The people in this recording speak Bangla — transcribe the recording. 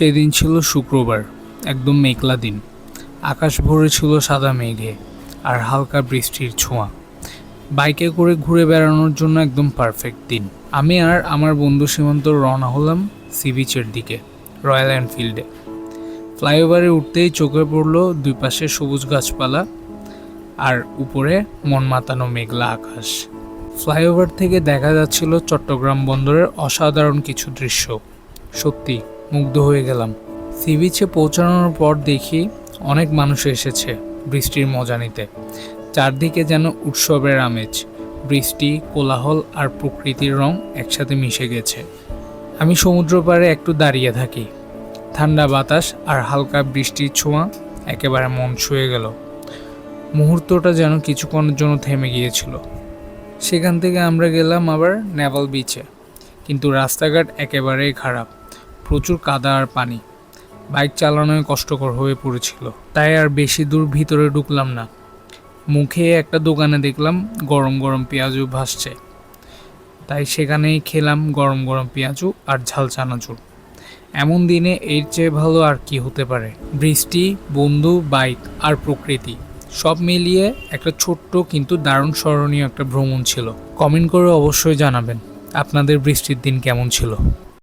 সেদিন ছিল শুক্রবার, একদম মেঘলা দিন। আকাশ ভরে ছিল সাদা মেঘে আর হালকা বৃষ্টির ছোঁয়া। বাইকে করে ঘুরে বেড়ানোর জন্য একদম পারফেক্ট দিন। আমি আর আমার বন্ধু সীমান্ত রওনা হলাম সি বিচের দিকে, রয়্যাল এনফিল্ডে। ফ্লাইওভারে উঠতেই চোখে পড়ল দুই পাশে সবুজ গাছপালা আর উপরে মন মাতানো মেঘলা আকাশ। ফ্লাইওভার থেকে দেখা যাচ্ছিল চট্টগ্রাম বন্দরের অসাধারণ কিছু দৃশ্য। সত্যি মুগ্ধ হয়ে গেলাম। সি বিচে পৌঁছানোর পর দেখি অনেক মানুষ এসেছে বৃষ্টির মজা নিতে। চারদিকে যেন উৎসবের আমেজ, বৃষ্টি, কোলাহল আর প্রকৃতির রং একসাথে মিশে গেছে। আমি সমুদ্র পাড়ে একটু দাঁড়িয়ে থাকি। ঠান্ডা বাতাস আর হালকা বৃষ্টির ছোঁয়া একেবারে মন ছুঁয়ে গেল। মুহূর্তটা যেন কিছুক্ষণের জন্য থেমে গিয়েছিল। সেখান থেকে আমরা গেলাম আবার নেভাল বিচে, কিন্তু রাস্তাঘাট একেবারেই খারাপ, প্রচুর কাদা আর পানি। বাইক চালানোয় কষ্টকর হয়ে পড়েছিল, তাই আর বেশি দূর ভিতরে ঢুকলাম না। মুখে একটা দোকানে দেখলাম গরম গরম পেঁয়াজু ভাসছে, তাই সেখানেই খেলাম গরম গরম পেঁয়াজু আর ঝাল চানাচুর। এমন দিনে এর চেয়ে ভালো আর কি হতে পারে। বৃষ্টি, বন্ধু, বাইক আর প্রকৃতি সব মিলিয়ে একটা ছোট্ট কিন্তু দারুণ স্মরণীয় একটা ভ্রমণ ছিল। কমেন্ট করে অবশ্যই জানাবেন আপনাদের বৃষ্টির দিন কেমন ছিল।